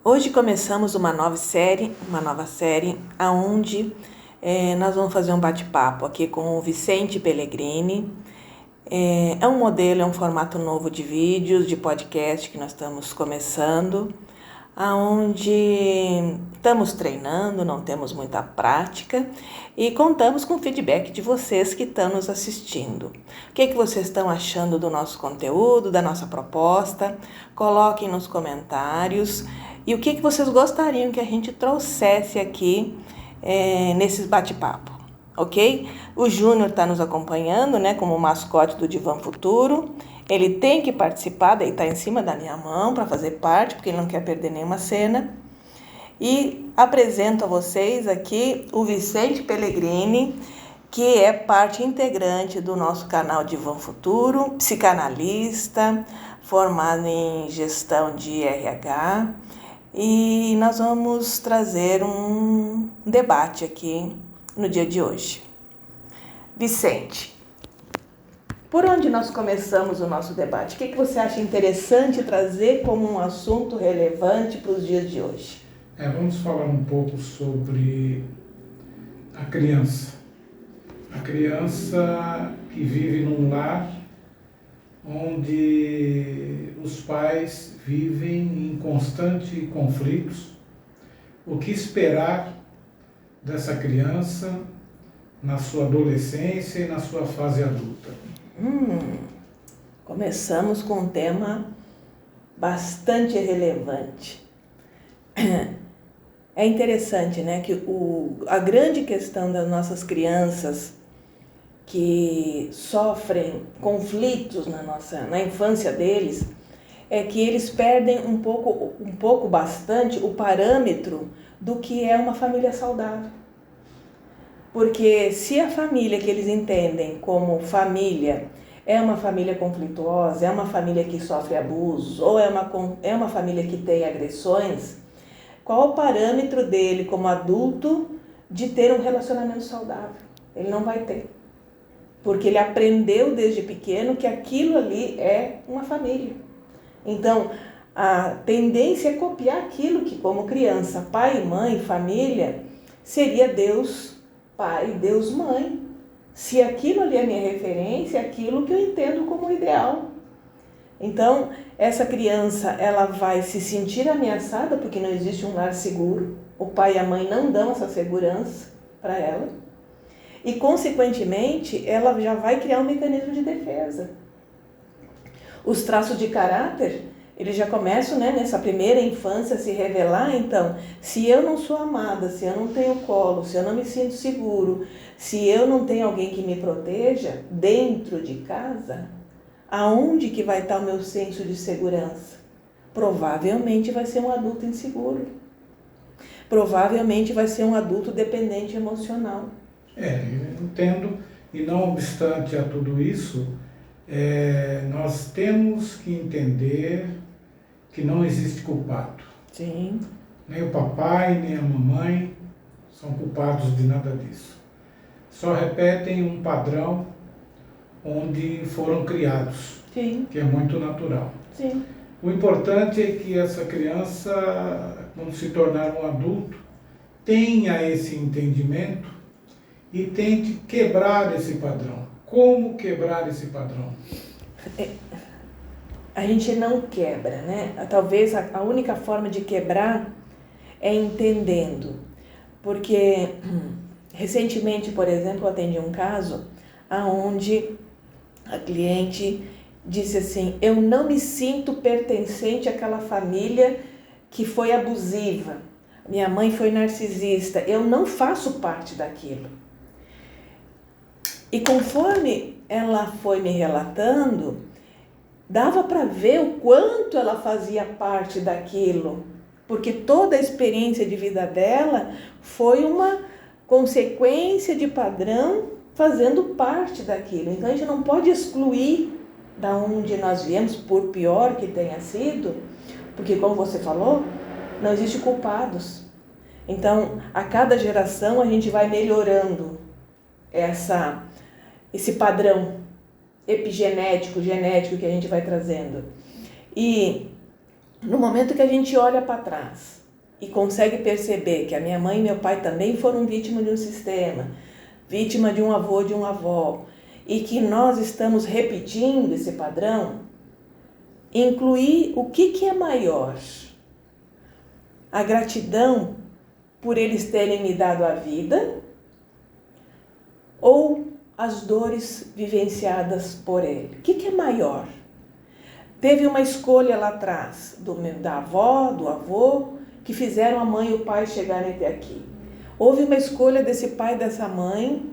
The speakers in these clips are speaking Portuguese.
Hoje começamos uma nova série onde nós vamos fazer um bate-papo aqui com o Vicente Pellegrini. É um modelo, é um formato novo de vídeos, de podcast que nós estamos começando, onde estamos treinando, não temos muita prática e contamos com o feedback de vocês que estão nos assistindo. O que vocês estão achando do nosso conteúdo, da nossa proposta? Coloquem nos comentários. E o que vocês gostariam que a gente trouxesse aqui nesses bate-papo, ok? O Júnior está nos acompanhando, né, como mascote do Divã Futuro. Ele tem que participar, daí está em cima da minha mão para fazer parte, porque ele não quer perder nenhuma cena. E apresento a vocês aqui o Vicente Pellegrini, que é parte integrante do nosso canal Divã Futuro, psicanalista, formado em gestão de RH. E nós vamos trazer um debate aqui no dia de hoje. Vicente, por onde nós começamos o nosso debate? O que você acha interessante trazer como um assunto relevante para os dias de hoje? Vamos falar um pouco sobre a criança. A criança que vive num lar onde os pais vivem em constantes conflitos. O que esperar dessa criança na sua adolescência e na sua fase adulta? Começamos com um tema bastante relevante. É interessante, né, que a grande questão das nossas crianças que sofrem conflitos na infância deles, é que eles perdem bastante o parâmetro do que é uma família saudável. Porque se a família que eles entendem como família é uma família conflituosa, é uma família que sofre abusos, ou é uma família que tem agressões, qual o parâmetro dele como adulto de ter um relacionamento saudável? Ele não vai ter. Porque ele aprendeu desde pequeno que aquilo ali é uma família. Então, a tendência é copiar aquilo que, como criança, pai, mãe, família, seria Deus pai, Deus mãe. Se aquilo ali é minha referência, é aquilo que eu entendo como ideal. Então, essa criança, ela vai se sentir ameaçada porque não existe um lar seguro. O pai e a mãe não dão essa segurança para ela. E, consequentemente, ela já vai criar um mecanismo de defesa. Os traços de caráter, eles já começam, né, nessa primeira infância a se revelar. Então, se eu não sou amada, se eu não tenho colo, se eu não me sinto seguro, se eu não tenho alguém que me proteja dentro de casa, aonde que vai estar o meu senso de segurança? Provavelmente vai ser um adulto inseguro. Provavelmente vai ser um adulto dependente emocional. Eu entendo, e não obstante a tudo isso, nós temos que entender que não existe culpado. Sim. Nem o papai, nem a mamãe são culpados de nada disso. Só repetem um padrão onde foram criados, Sim. que é muito natural. Sim. O importante é que essa criança, quando se tornar um adulto, tenha esse entendimento e tente quebrar esse padrão. Como quebrar esse padrão? A gente não quebra, né? Talvez a única forma de quebrar é entendendo. Porque recentemente, por exemplo, eu atendi um caso onde a cliente disse assim: eu não me sinto pertencente àquela família que foi abusiva. Minha mãe foi narcisista, eu não faço parte daquilo. E conforme ela foi me relatando, dava para ver o quanto ela fazia parte daquilo, porque toda a experiência de vida dela foi uma consequência de padrão fazendo parte daquilo. Então a gente não pode excluir da onde nós viemos, por pior que tenha sido, porque, como você falou, não existe culpados. Então, a cada geração a gente vai melhorando esse padrão epigenético, genético que a gente vai trazendo. E No momento que a gente olha para trás e consegue perceber que a minha mãe e meu pai também foram vítimas de um sistema, vítima de um avô, de uma avó, e que nós estamos repetindo esse padrão, incluir o que é maior? A gratidão por eles terem me dado a vida ou as dores vivenciadas por ele? O que é maior? Teve uma escolha lá atrás da avó, do avô, que fizeram a mãe e o pai chegarem até aqui. Houve uma escolha desse pai e dessa mãe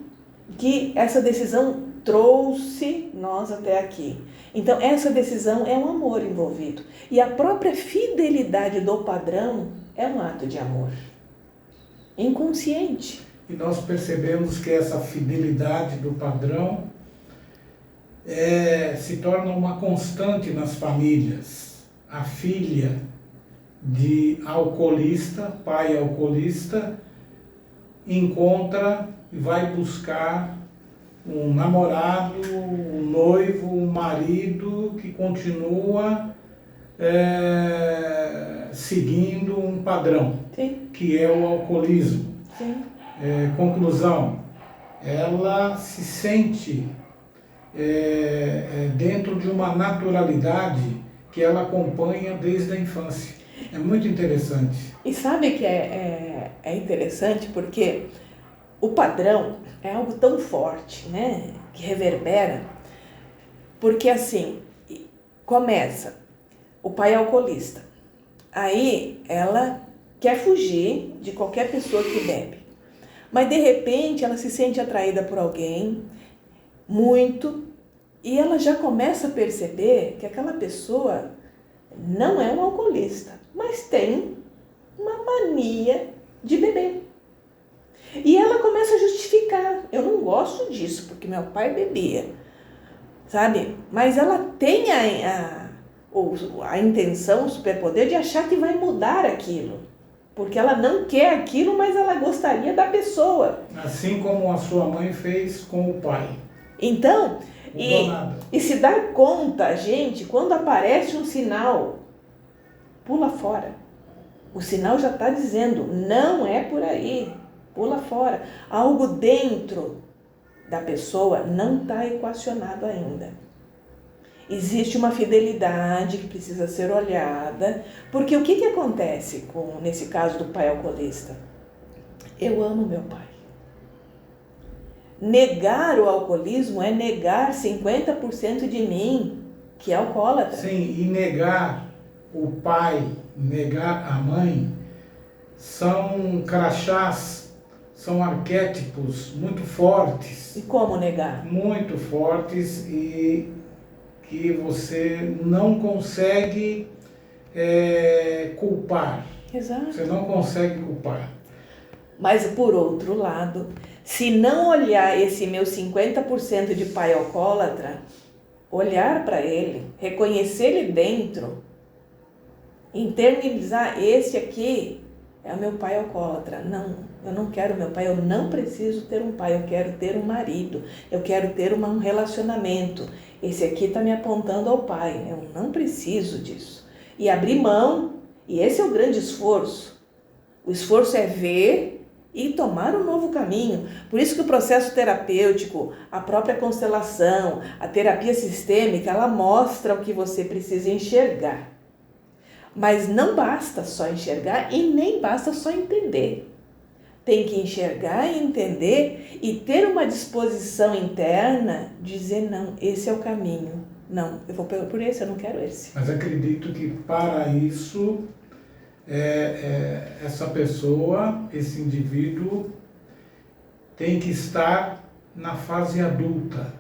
que essa decisão trouxe nós até aqui. Então, essa decisão é um amor envolvido. E a própria fidelidade do padrão é um ato de amor. Inconsciente. E nós percebemos que essa fidelidade do padrão se torna uma constante nas famílias. A filha de alcoolista, pai alcoolista, encontra e vai buscar um namorado, um noivo, um marido que continua seguindo um padrão, Sim. Que é o alcoolismo. Sim. Conclusão, ela se sente dentro de uma naturalidade que ela acompanha desde a infância. É muito interessante. E sabe que é interessante porque o padrão é algo tão forte, né? Que reverbera. Porque assim, começa, o pai é alcoolista. Aí ela quer fugir de qualquer pessoa que bebe. Mas de repente ela se sente atraída por alguém, muito, e ela já começa a perceber que aquela pessoa não é um alcoolista, mas tem uma mania de beber. E ela começa a justificar, eu não gosto disso, porque meu pai bebia, sabe? Mas ela tem a intenção, o superpoder de achar que vai mudar aquilo. Porque ela não quer aquilo, mas ela gostaria da pessoa. Assim como a sua mãe fez com o pai. Então, e se dar conta, gente, quando aparece um sinal, pula fora. O sinal já está dizendo, não é por aí, pula fora. Algo dentro da pessoa não está equacionado ainda. Existe uma fidelidade que precisa ser olhada, porque o que acontece nesse caso do pai alcoolista? Eu amo meu pai. Negar o alcoolismo é negar 50% de mim, que é alcoólatra. Sim, e negar o pai, negar a mãe, são crachás, são arquétipos muito fortes. E como negar? Muito fortes e que você não consegue culpar. Exato. Você não consegue culpar. Mas, por outro lado, se não olhar esse meu 50% de pai alcoólatra, olhar para ele, reconhecer ele dentro, internalizar, esse aqui é o meu pai alcoólatra. Não, eu não quero meu pai, eu não preciso ter um pai, eu quero ter um marido, eu quero ter um relacionamento. Esse aqui está me apontando ao pai, eu não preciso disso. E abrir mão, e esse é o grande esforço. O esforço é ver e tomar um novo caminho. Por isso que o processo terapêutico, a própria constelação, a terapia sistêmica, ela mostra o que você precisa enxergar. Mas não basta só enxergar e nem basta só entender. Tem que enxergar e entender e ter uma disposição interna de dizer, não, esse é o caminho. Não, eu vou por esse, eu não quero esse. Mas acredito que para isso, essa pessoa, esse indivíduo, tem que estar na fase adulta.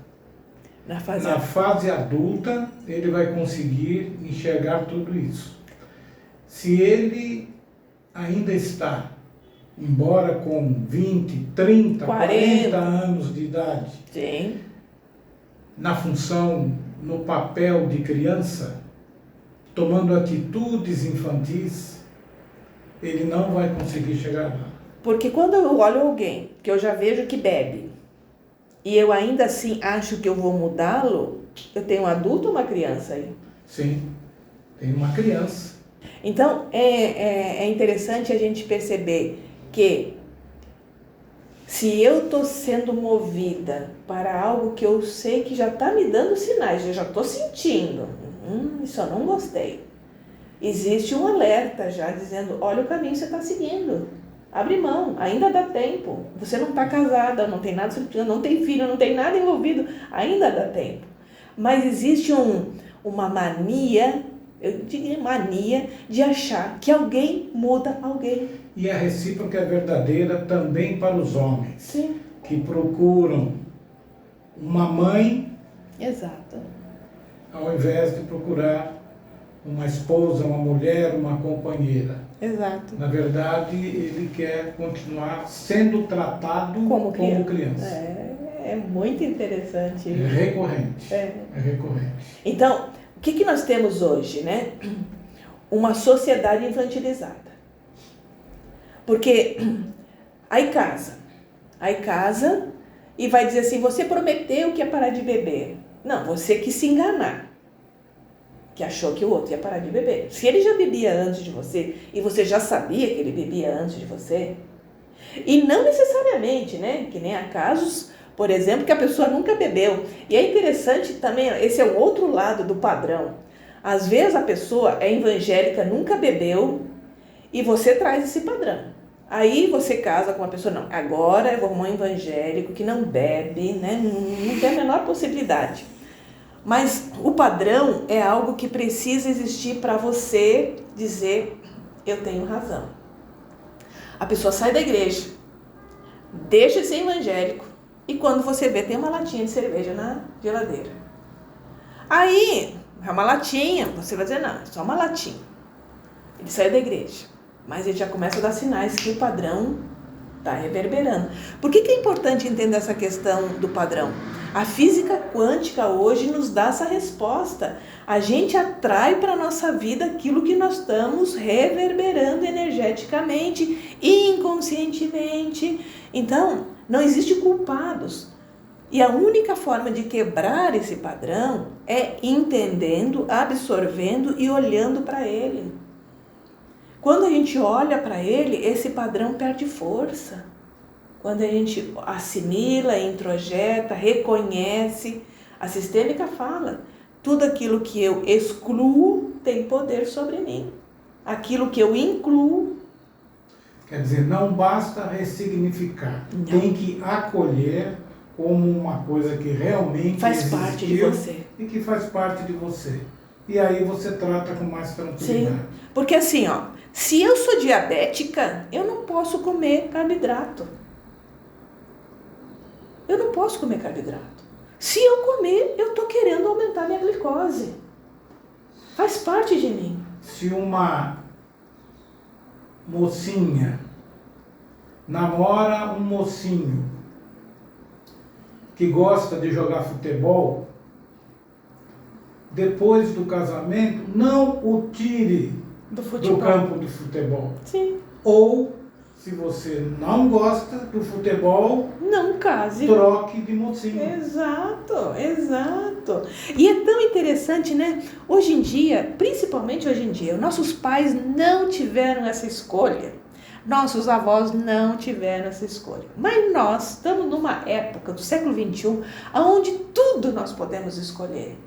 Na fase adulta, ele vai conseguir enxergar tudo isso. Se ele ainda está, embora com 20, 30, 40 anos de idade, sim, na função, no papel de criança, tomando atitudes infantis, ele não vai conseguir chegar lá. Porque quando eu olho alguém que eu já vejo que bebe, e eu ainda assim acho que eu vou mudá-lo, eu tenho um adulto ou uma criança aí? Sim, tem uma criança. Então, é interessante a gente perceber que se eu estou sendo movida para algo que eu sei que já está me dando sinais, eu já estou sentindo, isso eu não gostei. Existe um alerta já dizendo, olha o caminho que você está seguindo. Abre mão, ainda dá tempo. Você não está casada, não tem nada, não tem filho, não tem nada envolvido, ainda dá tempo. Mas existe uma mania, eu diria mania, de achar que alguém muda alguém. E a recíproca é verdadeira também para os homens. Sim. Que procuram uma mãe, Exato. ao invés de procurar uma esposa, uma mulher, uma companheira. Exato. Na verdade, ele quer continuar sendo tratado como criança. É muito interessante. É recorrente. É recorrente. Então, o que nós temos hoje, né? Uma sociedade infantilizada. Porque aí casa e vai dizer assim, você prometeu que ia parar de beber. Não, você quis se enganar, que achou que o outro ia parar de beber. Se ele já bebia antes de você e você já sabia que ele bebia antes de você, e não necessariamente, né? Que nem há casos, por exemplo, que a pessoa nunca bebeu. E é interessante também, esse é um outro lado do padrão. Às vezes a pessoa é evangélica, nunca bebeu, e você traz esse padrão. Aí você casa com uma pessoa, não, agora eu vou arrumar um evangélico que não bebe, né? Não tem a menor possibilidade. Mas o padrão é algo que precisa existir para você dizer, eu tenho razão. A pessoa sai da igreja, deixa de ser evangélico, e quando você vê, tem uma latinha de cerveja na geladeira. Aí, é uma latinha, você vai dizer, não, é só uma latinha. Ele saiu da igreja, mas ele já começa a dar sinais que o padrão está reverberando. Por que é importante entender essa questão do padrão? A física quântica hoje nos dá essa resposta. A gente atrai para a nossa vida aquilo que nós estamos reverberando energeticamente, inconscientemente. Então, não existe culpados. E a única forma de quebrar esse padrão é entendendo, absorvendo e olhando para ele. Quando a gente olha para ele, esse padrão perde força. Quando a gente assimila, introjeta, reconhece, a sistêmica fala, tudo aquilo que eu excluo tem poder sobre mim. Aquilo que eu incluo... Quer dizer, não basta ressignificar, Não. Tem que acolher como uma coisa que realmente faz parte de você. E que faz parte de você. E aí você trata com mais tranquilidade. Sim, porque assim, ó, se eu sou diabética, eu não posso comer carboidrato. Eu não posso comer carboidrato. Se eu comer, eu estou querendo aumentar minha glicose. Faz parte de mim. Se uma mocinha namora um mocinho que gosta de jogar futebol, depois do casamento, não o tire do campo de futebol. Sim. Ou, se você não gosta do futebol, não case. Troque de mocinho. Exato, exato. E é tão interessante, né? Hoje em dia, principalmente hoje em dia, nossos pais não tiveram essa escolha. Nossos avós não tiveram essa escolha. Mas nós estamos numa época do século XXI, onde tudo nós podemos escolher.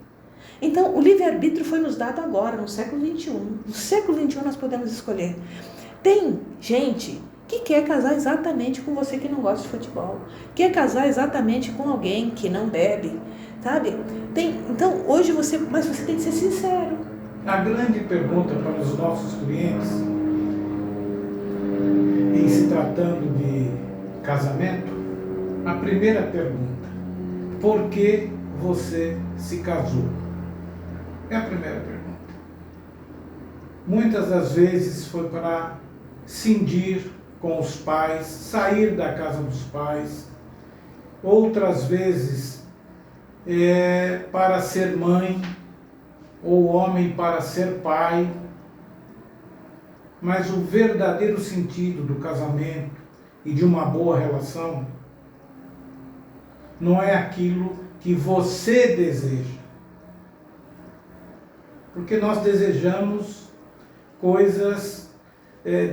Então, o livre-arbítrio foi nos dado agora, no século XXI. No século XXI nós podemos escolher. Tem gente que quer casar exatamente com você que não gosta de futebol. Quer casar exatamente com alguém que não bebe, sabe? Então, hoje mas você tem que ser sincero. A grande pergunta para os nossos clientes, em se tratando de casamento, a primeira pergunta: por que você se casou? É a primeira pergunta. Muitas das vezes foi para cindir com os pais, sair da casa dos pais. Outras vezes para ser mãe, ou homem para ser pai. Mas o verdadeiro sentido do casamento e de uma boa relação não é aquilo que você deseja. Porque nós desejamos coisas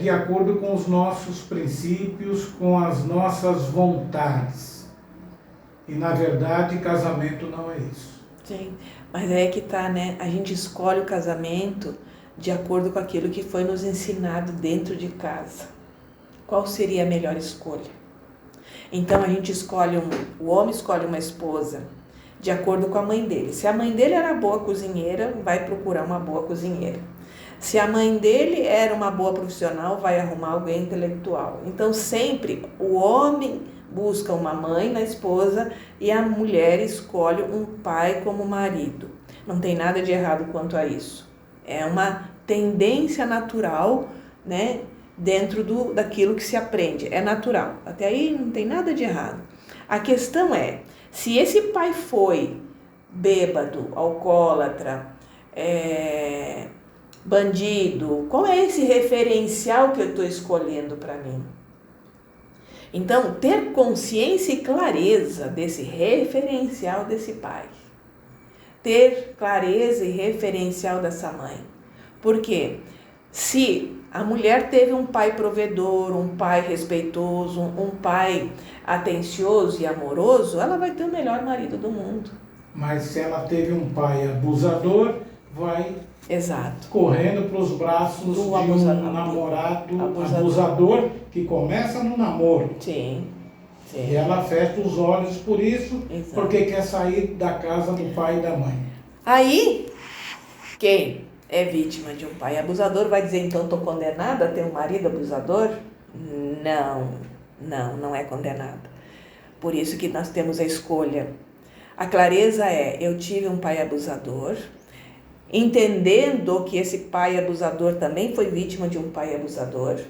de acordo com os nossos princípios, com as nossas vontades. E, na verdade, casamento não é isso. Sim, mas é que tá, né? A gente escolhe o casamento de acordo com aquilo que foi nos ensinado dentro de casa. Qual seria a melhor escolha? Então a gente escolhe o homem escolhe uma esposa de acordo com a mãe dele. Se a mãe dele era boa cozinheira, vai procurar uma boa cozinheira. Se a mãe dele era uma boa profissional, vai arrumar alguém intelectual. Então sempre o homem busca uma mãe na esposa e a mulher escolhe um pai como marido. Não tem nada de errado quanto a isso. É uma tendência natural, né, dentro daquilo que se aprende. É natural. Até aí não tem nada de errado. A questão é, se esse pai foi bêbado, alcoólatra, bandido, qual é esse referencial que eu estou escolhendo para mim? Então, ter consciência e clareza desse referencial desse pai. Ter clareza e referencial dessa mãe. Porque se a mulher teve um pai provedor, um pai respeitoso, um pai atencioso e amoroso, ela vai ter o melhor marido do mundo. Mas se ela teve um pai abusador, vai Exato. correndo para os braços de um namorado abusador que começa no namoro. Sim. E ela fecha os olhos por isso, exato, porque quer sair da casa do pai e da mãe. Aí, quem é vítima de um pai abusador vai dizer, então estou condenada a ter um marido abusador? Não é condenada. Por isso que nós temos a escolha. A clareza é, eu tive um pai abusador, entendendo que esse pai abusador também foi vítima de um pai abusador.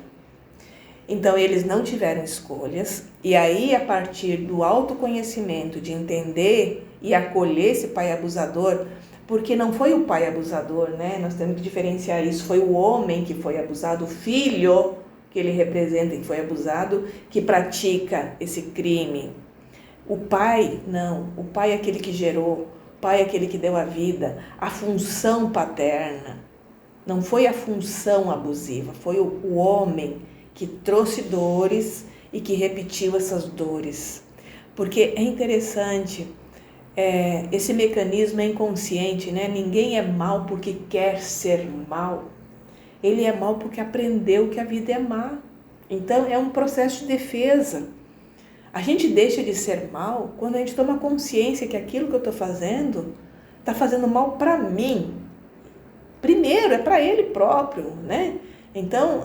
Então, eles não tiveram escolhas. E aí, a partir do autoconhecimento, de entender e acolher esse pai abusador, porque não foi o pai abusador, né? Nós temos que diferenciar isso. Foi o homem que foi abusado, o filho que ele representa e que foi abusado, que pratica esse crime. O pai, não. O pai é aquele que gerou. O pai é aquele que deu a vida. A função paterna. Não foi a função abusiva, foi o homem que trouxe dores e que repetiu essas dores. Porque é interessante, esse mecanismo é inconsciente, né? Ninguém é mal porque quer ser mal. Ele é mal porque aprendeu que a vida é má. Então é um processo de defesa. A gente deixa de ser mal quando a gente toma consciência que aquilo que eu estou fazendo está fazendo mal para mim. Primeiro, é para ele próprio, né? Então,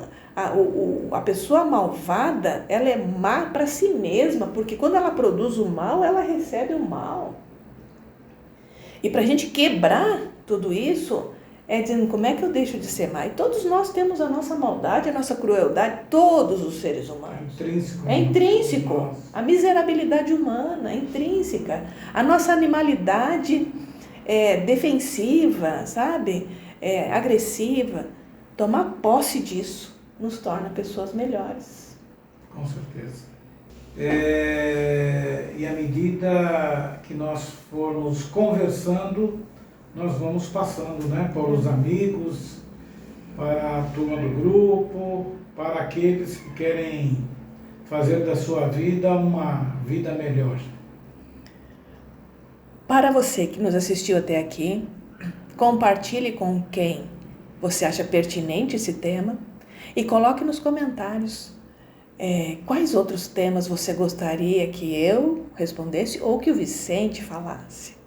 a pessoa malvada, ela é má para si mesma, porque quando ela produz o mal, ela recebe o mal. E para a gente quebrar tudo isso, é dizendo como é que eu deixo de ser má. E todos nós temos a nossa maldade, a nossa crueldade, todos os seres humanos. É intrínseco. É intrínseco. A miserabilidade humana é intrínseca. A nossa animalidade defensiva, sabe? Agressiva. Tomar posse disso nos torna pessoas melhores. Com certeza. E à medida que nós formos conversando, nós vamos passando, né, para os amigos, para a turma do grupo, para aqueles que querem fazer da sua vida uma vida melhor. Para você que nos assistiu até aqui, compartilhe com quem você acha pertinente esse tema e coloque nos comentários quais outros temas você gostaria que eu respondesse ou que o Vicente falasse.